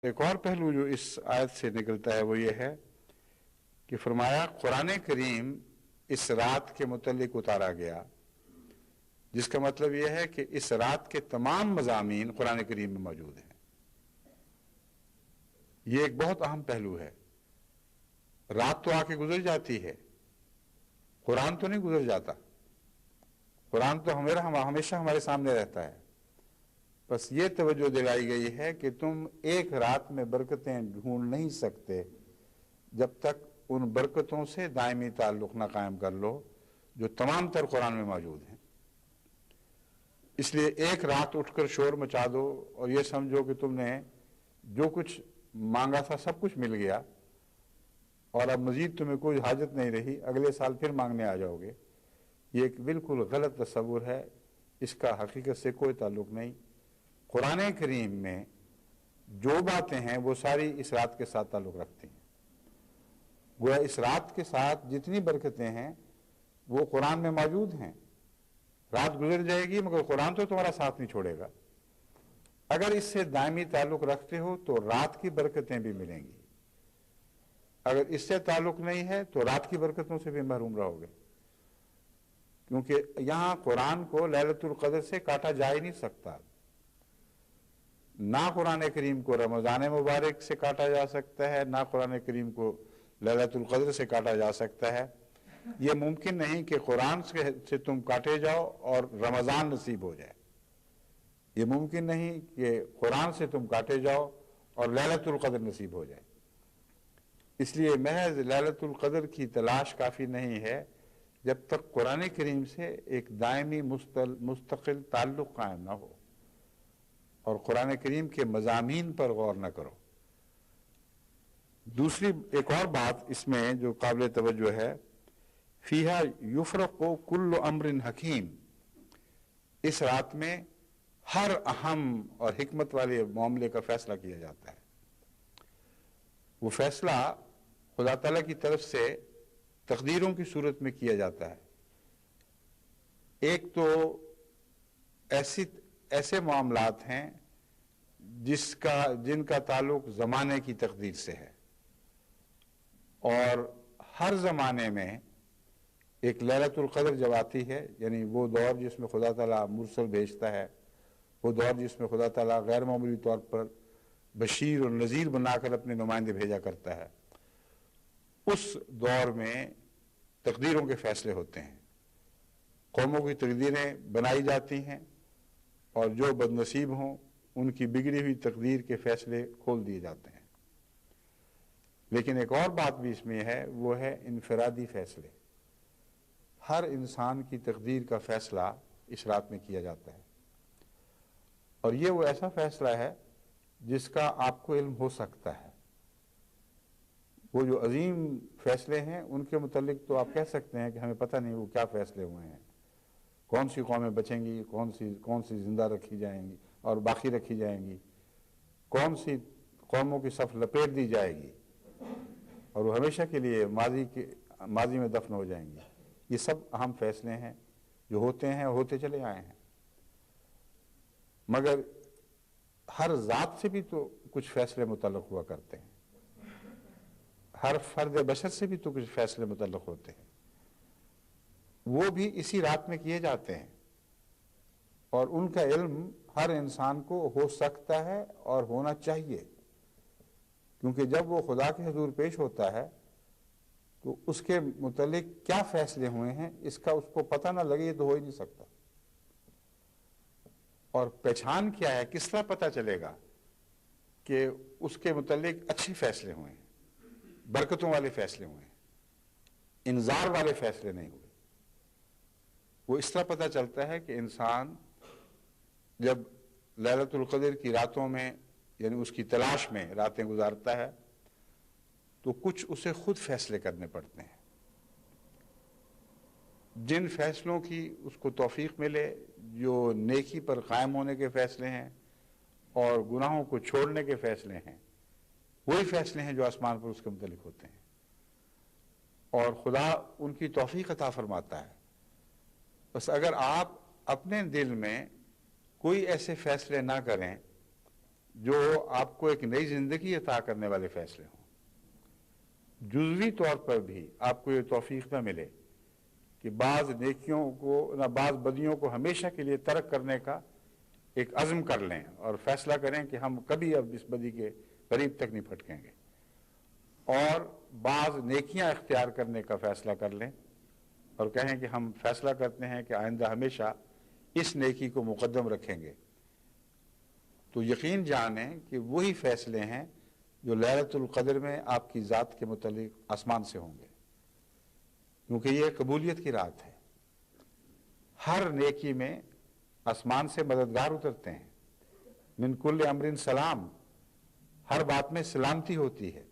ایک اور پہلو جو اس آیت سے نکلتا ہے وہ یہ ہے کہ فرمایا قرآن کریم اس رات کے متعلق اتارا گیا، جس کا مطلب یہ ہے کہ اس رات کے تمام مضامین قرآن کریم میں موجود ہیں۔ یہ ایک بہت اہم پہلو ہے۔ رات تو آ کے گزر جاتی ہے، قرآن تو نہیں گزر جاتا۔ قرآن تو ہمیشہ ہمارے سامنے رہتا ہے۔ بس یہ توجہ دلائی گئی ہے کہ تم ایک رات میں برکتیں ڈھونڈ نہیں سکتے جب تک ان برکتوں سے دائمی تعلق نہ قائم کر لو جو تمام تر قرآن میں موجود ہیں۔ اس لیے ایک رات اٹھ کر شور مچا دو اور یہ سمجھو کہ تم نے جو کچھ مانگا تھا سب کچھ مل گیا اور اب مزید تمہیں کوئی حاجت نہیں رہی، اگلے سال پھر مانگنے آ جاؤ گے، یہ ایک بالکل غلط تصور ہے۔ اس کا حقیقت سے کوئی تعلق نہیں۔ قرآن کریم میں جو باتیں ہیں وہ ساری اس رات کے ساتھ تعلق رکھتی ہیں۔ گویا اس رات کے ساتھ جتنی برکتیں ہیں وہ قرآن میں موجود ہیں۔ رات گزر جائے گی مگر قرآن تو تمہارا ساتھ نہیں چھوڑے گا۔ اگر اس سے دائمی تعلق رکھتے ہو تو رات کی برکتیں بھی ملیں گی، اگر اس سے تعلق نہیں ہے تو رات کی برکتوں سے بھی محروم رہو گے، کیونکہ یہاں قرآن کو لیلۃ القدر سے کاٹا جا ہی نہیں سکتا۔ نہ قرآن کریم کو رمضان مبارک سے کاٹا جا سکتا ہے، نہ قرآن کریم کو لیلۃ القدر سے کاٹا جا سکتا ہے۔ یہ ممکن نہیں کہ قرآن سے تم کاٹے جاؤ اور رمضان نصیب ہو جائے۔ یہ ممکن نہیں کہ قرآن سے تم کاٹے جاؤ اور لیلۃ القدر نصیب ہو جائے۔ اس لیے محض لیلۃ القدر کی تلاش کافی نہیں ہے جب تک قرآن کریم سے ایک دائمی مستقل تعلق قائم نہ ہو اور قرآن کریم کے مضامین پر غور نہ کرو۔ دوسری ایک اور بات اس میں جو قابل توجہ ہے، فیہا یفرق کل امر حکیم، اس رات میں ہر اہم اور حکمت والے معاملے کا فیصلہ کیا جاتا ہے۔ وہ فیصلہ خدا تعالیٰ کی طرف سے تقدیروں کی صورت میں کیا جاتا ہے۔ ایک تو ایسے معاملات ہیں جن کا تعلق زمانے کی تقدیر سے ہے، اور ہر زمانے میں ایک لیلۃ القدر جب آتی ہے، یعنی وہ دور جس میں خدا تعالیٰ مرسل بھیجتا ہے، وہ دور جس میں خدا تعالیٰ غیر معمولی طور پر بشیر اور نذیر بنا کر اپنے نمائندے بھیجا کرتا ہے، اس دور میں تقدیروں کے فیصلے ہوتے ہیں۔ قوموں کی تقدیریں بنائی جاتی ہیں اور جو بد نصیب ہوں ان کی بگڑی ہوئی تقدیر کے فیصلے کھول دیے جاتے ہیں۔ لیکن ایک اور بات بھی اس میں ہے، وہ ہے انفرادی فیصلے۔ ہر انسان کی تقدیر کا فیصلہ اس رات میں کیا جاتا ہے، اور یہ وہ ایسا فیصلہ ہے جس کا آپ کو علم ہو سکتا ہے۔ وہ جو عظیم فیصلے ہیں ان کے متعلق تو آپ کہہ سکتے ہیں کہ ہمیں پتہ نہیں وہ کیا فیصلے ہوئے ہیں، کون سی قومیں بچیں گی، کون سی زندہ رکھی جائیں گی اور باقی رکھی جائیں گی، کون سی قوموں کی صف لپیٹ دی جائے گی اور وہ ہمیشہ کے لیے ماضی میں دفن ہو جائیں گی۔ یہ سب اہم فیصلے ہیں جو ہوتے ہیں اور ہوتے چلے آئے ہیں، مگر ہر ذات سے بھی تو کچھ فیصلے متعلق ہوا کرتے ہیں، ہر فرد بشر سے بھی تو کچھ فیصلے متعلق ہوتے ہیں، وہ بھی اسی رات میں کیے جاتے ہیں، اور ان کا علم ہر انسان کو ہو سکتا ہے اور ہونا چاہیے، کیونکہ جب وہ خدا کے حضور پیش ہوتا ہے تو اس کے متعلق کیا فیصلے ہوئے ہیں اس کا اس کو پتہ نہ لگے، یہ تو ہو ہی نہیں سکتا۔ اور پہچان کیا ہے، کس طرح پتہ چلے گا کہ اس کے متعلق اچھے فیصلے ہوئے ہیں، برکتوں والے فیصلے ہوئے ہیں، انذار والے فیصلے نہیں ہوئے؟ وہ اس طرح پتہ چلتا ہے کہ انسان جب لیلۃ القدر کی راتوں میں، یعنی اس کی تلاش میں راتیں گزارتا ہے تو کچھ اسے خود فیصلے کرنے پڑتے ہیں۔ جن فیصلوں کی اس کو توفیق ملے، جو نیکی پر قائم ہونے کے فیصلے ہیں اور گناہوں کو چھوڑنے کے فیصلے ہیں، وہی فیصلے ہیں جو آسمان پر اس کے متعلق ہوتے ہیں، اور خدا ان کی توفیق عطا فرماتا ہے۔ بس اگر آپ اپنے دل میں کوئی ایسے فیصلے نہ کریں جو آپ کو ایک نئی زندگی عطا کرنے والے فیصلے ہوں۔ جزوی طور پر بھی آپ کو یہ توفیق نہ ملے کہ بعض نیکیوں کو نہ بعض بدیوں کو ہمیشہ کے لیے ترک کرنے کا ایک عزم کر لیں اور فیصلہ کریں کہ ہم کبھی اب اس بدی کے قریب تک نہیں پھٹکیں گے، اور بعض نیکیاں اختیار کرنے کا فیصلہ کر لیں اور کہیں کہ ہم فیصلہ کرتے ہیں کہ آئندہ ہمیشہ اس نیکی کو مقدم رکھیں گے، تو یقین جانیں کہ وہی فیصلے ہیں جو لیلۃ القدر میں آپ کی ذات کے متعلق آسمان سے ہوں گے، کیونکہ یہ قبولیت کی رات ہے۔ ہر نیکی میں آسمان سے مددگار اترتے ہیں، من کل امر سلام، ہر بات میں سلامتی ہوتی ہے،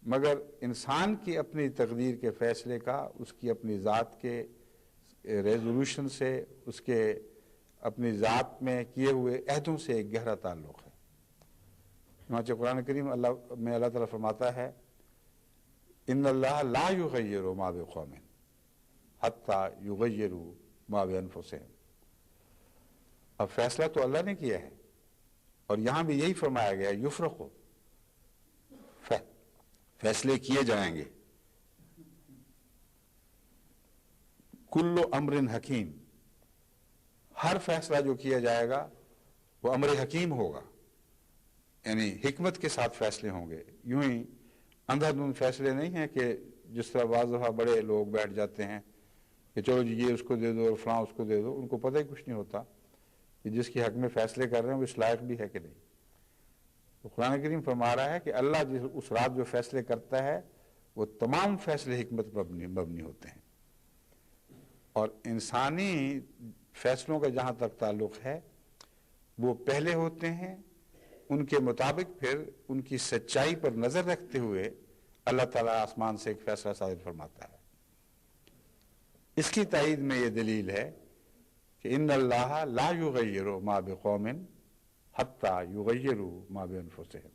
مگر انسان کی اپنی تقدیر کے فیصلے کا اس کی اپنی ذات کے ریزولوشن سے، اس کے اپنی ذات میں کیے ہوئے عہدوں سے ایک گہرا تعلق ہے۔ چنانچہ قرآن کریم اللہ تعالیٰ فرماتا ہے ان اللہ لا یغیر ما بقوم حتی یغیروا ما بانفسہم۔ اب فیصلہ تو اللہ نے کیا ہے، اور یہاں بھی یہی فرمایا گیا ہے یفرقو، فیصلے کیے جائیں گے۔ کل امر حکیم، ہر فیصلہ جو کیا جائے گا وہ امر حکیم ہوگا، یعنی حکمت کے ساتھ فیصلے ہوں گے۔ یوں ہی اندھا دھند فیصلے نہیں ہیں کہ جس طرح بعض دفعہ بڑے لوگ بیٹھ جاتے ہیں کہ چلو جی یہ اس کو دے دو اور فلاں اس کو دے دو، ان کو پتہ ہی کچھ نہیں ہوتا کہ جس کے حق میں فیصلے کر رہے ہیں وہ اس لائق بھی ہے کہ نہیں۔ تو قرآن کریم فرما رہا ہے کہ اللہ اس رات جو فیصلے کرتا ہے وہ تمام فیصلے حکمت پر مبنی ہوتے ہیں، اور انسانی فیصلوں کا جہاں تک تعلق ہے وہ پہلے ہوتے ہیں، ان کے مطابق پھر ان کی سچائی پر نظر رکھتے ہوئے اللہ تعالیٰ آسمان سے ایک فیصلہ صادر فرماتا ہے۔ اس کی تائید میں یہ دلیل ہے کہ ان اللہ لا یغیر ما بقوم حتی یغیروا ما بانفسہم،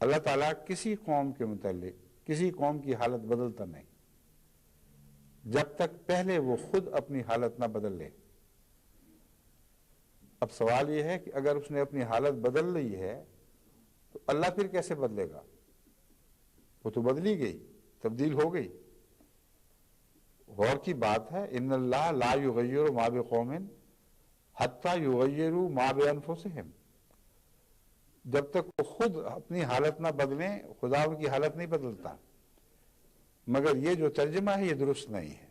اللہ تعالیٰ کسی قوم کے متعلق کسی قوم کی حالت بدلتا نہیں جب تک پہلے وہ خود اپنی حالت نہ بدل لے۔ اب سوال یہ ہے کہ اگر اس نے اپنی حالت بدل لی ہے تو اللہ پھر کیسے بدلے گا؟ وہ تو بدلی گئی، تبدیل ہو گئی۔ غور کی بات ہے ان اللہ لا یغیر ما بقوم حتی یغیروا ما بانفسہم، جب تک وہ خود اپنی حالت نہ بدلیں خدا ان کی حالت نہیں بدلتا۔ مگر یہ جو ترجمہ ہے یہ درست نہیں ہے،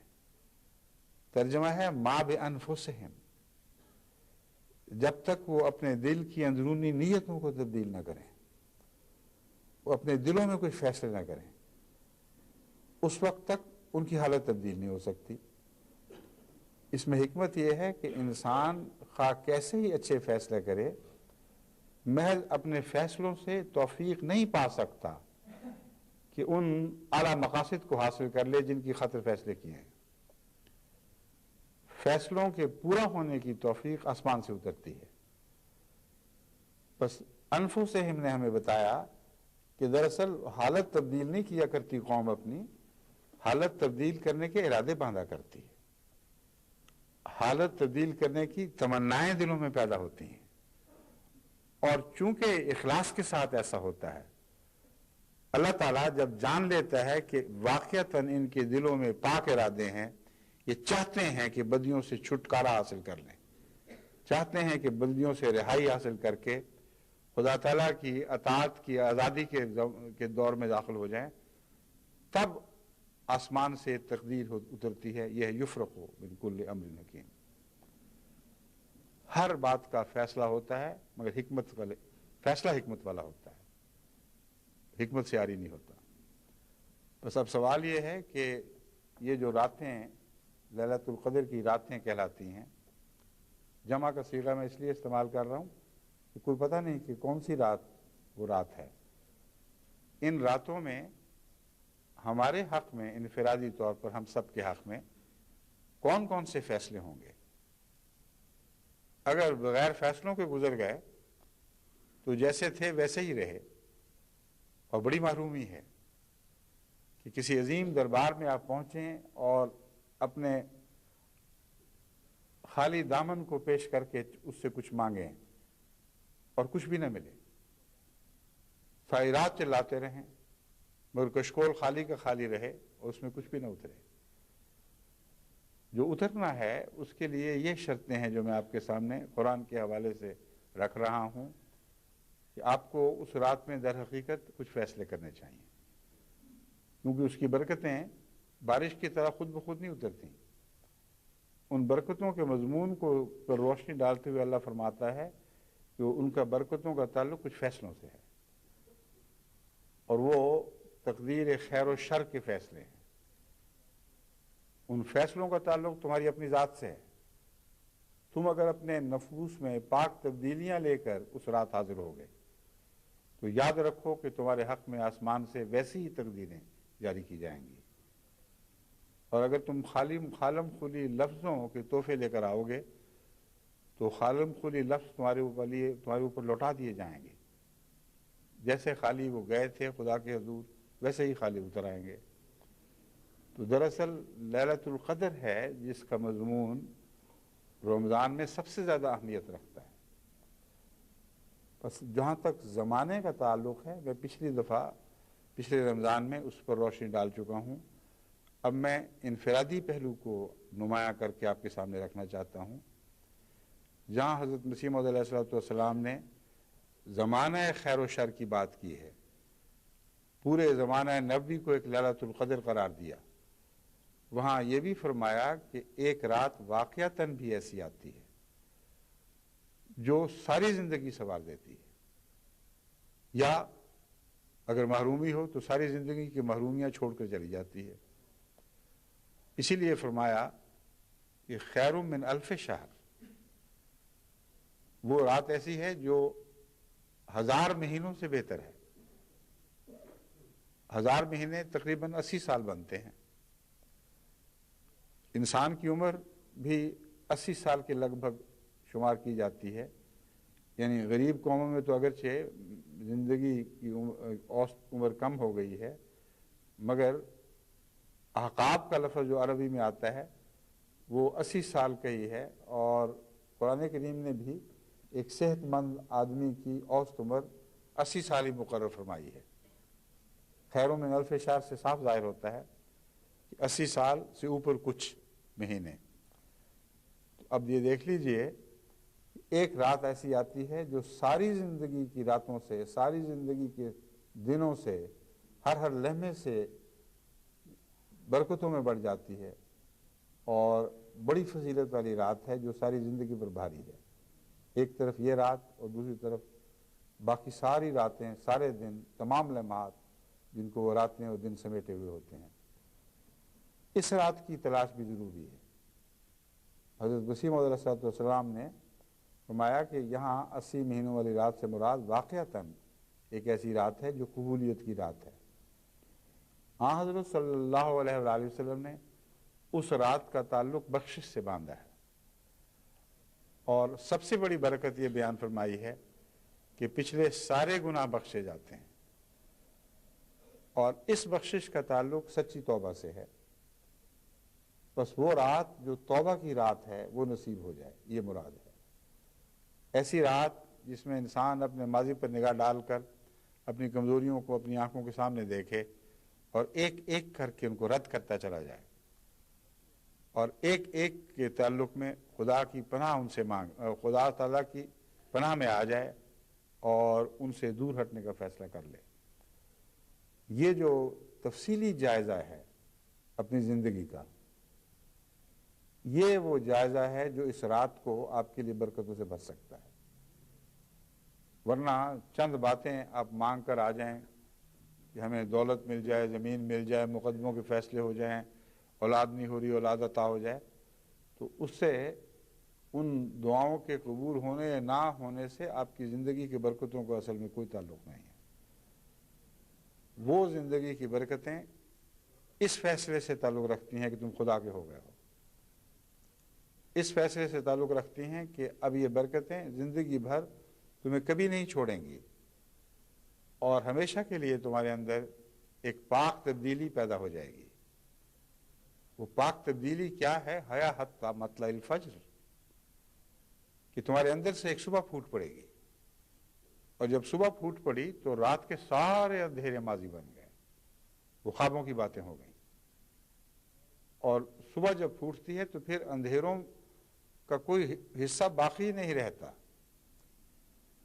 ترجمہ ہے ما بانفسہم، جب تک وہ اپنے دل کی اندرونی نیتوں کو تبدیل نہ کریں، وہ اپنے دلوں میں کوئی فیصلے نہ کریں، اس وقت تک ان کی حالت تبدیل نہیں ہو سکتی۔ اس میں حکمت یہ ہے کہ انسان خواہ کیسے ہی اچھے فیصلے کرے، محض اپنے فیصلوں سے توفیق نہیں پا سکتا کہ ان اعلیٰ مقاصد کو حاصل کر لے جن کی خاطر فیصلے کیے ہیں۔ فیصلوں کے پورا ہونے کی توفیق آسمان سے اترتی ہے۔ بس انفسہم نے ہمیں بتایا کہ دراصل حالت تبدیل نہیں کیا کرتی قوم، اپنی حالت تبدیل کرنے کے ارادے باندھا کرتی ہے، حالت تبدیل کرنے کی تمنائیں دلوں میں پیدا ہوتی ہیں، اور چونکہ اخلاص کے ساتھ ایسا ہوتا ہے، اللہ تعالیٰ جب جان لیتا ہے کہ واقعتاً ان کے دلوں میں پاک ارادے ہیں، یہ چاہتے ہیں کہ بدیوں سے چھٹکارا حاصل کر لیں، چاہتے ہیں کہ بدیوں سے رہائی حاصل کر کے خدا تعالیٰ کی اطاعت کی آزادی کے دور میں داخل ہو جائیں، تب آسمان سے تقدیر اترتی ہے، یہ یفرق من کل امر حکیم۔ ہر بات کا فیصلہ ہوتا ہے مگر فیصلہ حکمت والا ہوتا ہے، حکمت سے عاری نہیں ہوتا۔ بس اب سوال یہ ہے کہ یہ جو راتیں لیلۃ القدر کی راتیں کہلاتی ہیں، جمع کا صیغہ میں اس لیے استعمال کر رہا ہوں کہ کوئی پتہ نہیں کہ کون سی رات وہ رات ہے۔ ان راتوں میں ہمارے حق میں انفرادی طور پر ہم سب کے حق میں کون کون سے فیصلے ہوں گے؟ اگر بغیر فیصلوں کے گزر گئے تو جیسے تھے ویسے ہی رہے، اور بڑی محرومی ہے کہ کسی عظیم دربار میں آپ پہنچیں اور اپنے خالی دامن کو پیش کر کے اس سے کچھ مانگیں، اور کچھ بھی نہ ملے، ساری رات چلاتے رہیں مگر کشکول خالی کا خالی رہے اور اس میں کچھ بھی نہ اترے۔ جو اترنا ہے اس کے لیے یہ شرطیں ہیں جو میں آپ کے سامنے قرآن کے حوالے سے رکھ رہا ہوں کہ آپ کو اس رات میں در حقیقت کچھ فیصلے کرنے چاہیے، کیونکہ اس کی برکتیں بارش کی طرح خود بخود نہیں اترتی۔ ان برکتوں کے مضمون کو پر روشنی ڈالتے ہوئے اللہ فرماتا ہے کہ ان کا برکتوں کا تعلق کچھ فیصلوں سے ہے، اور وہ تقدیر خیر و شر کے فیصلے ہیں۔ ان فیصلوں کا تعلق تمہاری اپنی ذات سے ہے۔ تم اگر اپنے نفوس میں پاک تبدیلیاں لے کر اس رات حاضر ہو گئے تو یاد رکھو کہ تمہارے حق میں آسمان سے ویسی ہی تقدیریں جاری کی جائیں گی، اور اگر تم خالم خلی لفظوں کے تحفے لے کر آؤ گے تو خالم خلی لفظ تمہارے اوپر لوٹا دیے جائیں گے۔ جیسے خالی وہ گئے تھے خدا کے حضور ویسے ہی خالی اتر آئیں گے۔ تو دراصل لیلۃ القدر ہے جس کا مضمون رمضان میں سب سے زیادہ اہمیت رکھتا ہے۔ بس جہاں تک زمانے کا تعلق ہے، میں پچھلے رمضان میں اس پر روشنی ڈال چکا ہوں۔ اب میں انفرادی پہلو کو نمایاں کر کے آپ کے سامنے رکھنا چاہتا ہوں۔ جہاں حضرت مسیح موعود علیہ السلام نے زمانہ خیر و شر کی بات کی ہے، پورے زمانہ نبوی کو ایک لیلۃ القدر قرار دیا، وہاں یہ بھی فرمایا کہ ایک رات واقعتاً بھی ایسی آتی ہے جو ساری زندگی سنوار دیتی ہے، یا اگر محرومی ہو تو ساری زندگی کی محرومیاں چھوڑ کر چلی جاتی ہے۔ اسی لیے فرمایا کہ خیر من الف شہر، وہ رات ایسی ہے جو 1000 مہینوں سے بہتر ہے۔ 1000 مہینے تقریباً 80 سال بنتے ہیں۔ انسان کی عمر بھی 80 سال کے لگ بھگ شمار کی جاتی ہے، یعنی غریب قوموں میں تو اگرچہ زندگی کی اوسط عمر کم ہو گئی ہے، مگر احقاب کا لفظ جو عربی میں آتا ہے وہ 80 سال کا ہی ہے، اور قرآن کریم نے بھی ایک صحت مند آدمی کی اوسط عمر 80 سال ہی مقرر فرمائی ہے۔ خیر من الف شہر سے صاف ظاہر ہوتا ہے کہ 80 سال سے اوپر کچھ مہینے۔ اب یہ دیکھ لیجئے، ایک رات ایسی آتی ہے جو ساری زندگی کی راتوں سے، ساری زندگی کے دنوں سے، ہر لمحے سے برکتوں میں بڑھ جاتی ہے، اور بڑی فضیلت والی رات ہے جو ساری زندگی پر بھاری ہے۔ ایک طرف یہ رات اور دوسری طرف باقی ساری راتیں، سارے دن، تمام لمحات جن کو وہ راتیں اور دن سمیٹے ہوئے ہوتے ہیں۔ اس رات کی تلاش بھی ضروری ہے۔ حضرت مسیح موعود علیہ السلام نے فرمایا کہ یہاں 80 مہینوں والی رات سے مراد واقعتاً ایک ایسی رات ہے جو قبولیت کی رات ہے۔ حضرت صلی اللہ علیہ وآلہ وسلم نے اس رات کا تعلق بخشش سے باندھا ہے، اور سب سے بڑی برکت یہ بیان فرمائی ہے کہ پچھلے سارے گناہ بخشے جاتے ہیں، اور اس بخشش کا تعلق سچی توبہ سے ہے۔ بس وہ رات جو توبہ کی رات ہے وہ نصیب ہو جائے، یہ مراد ہے۔ ایسی رات جس میں انسان اپنے ماضی پر نگاہ ڈال کر اپنی کمزوریوں کو اپنی آنکھوں کے سامنے دیکھے اور ایک ایک کر کے ان کو رد کرتا چلا جائے، اور ایک ایک کے تعلق میں خدا کی پناہ ان سے خدا تعالیٰ کی پناہ میں آ جائے اور ان سے دور ہٹنے کا فیصلہ کر لے۔ یہ جو تفصیلی جائزہ ہے اپنی زندگی کا، یہ وہ جائزہ ہے جو اس رات کو آپ کے لیے برکتوں سے بھر سکتا ہے۔ ورنہ چند باتیں آپ مانگ کر آ جائیں کہ ہمیں دولت مل جائے، زمین مل جائے، مقدموں کے فیصلے ہو جائیں، اولاد نہیں ہو رہی اولاد عطا ہو جائے، تو اس سے ان دعاؤں کے قبول ہونے یا نہ ہونے سے آپ کی زندگی کی برکتوں کو اصل میں کوئی تعلق نہیں ہے۔ وہ زندگی کی برکتیں اس فیصلے سے تعلق رکھتی ہیں کہ تم خدا کے ہو گئے ہو، اس فیصلے سے تعلق رکھتی ہیں کہ اب یہ برکتیں زندگی بھر تمہیں کبھی نہیں چھوڑیں گی، اور ہمیشہ کے لیے تمہارے اندر ایک پاک تبدیلی پیدا ہو جائے گی۔ وہ پاک تبدیلی کیا ہے؟ حیا حتی مطلع الفجر، کہ تمہارے اندر سے ایک صبح پھوٹ پڑے گی، اور جب صبح پھوٹ پڑی تو رات کے سارے اندھیرے ماضی بن گئے، وہ خوابوں کی باتیں ہو گئیں، اور صبح جب پھوٹتی ہے تو پھر اندھیروں کا کوئی حصہ باقی نہیں رہتا،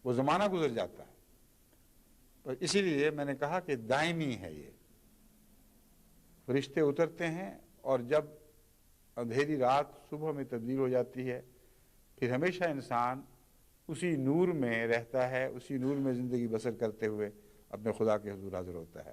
وہ زمانہ گزر جاتا ہے۔ تو اسی لیے میں نے کہا کہ دائمی ہے یہ، فرشتے اترتے ہیں اور جب اندھیری رات صبح میں تبدیل ہو جاتی ہے، پھر ہمیشہ انسان اسی نور میں رہتا ہے، اسی نور میں زندگی بسر کرتے ہوئے اپنے خدا کے حضور حاضر ہوتا ہے۔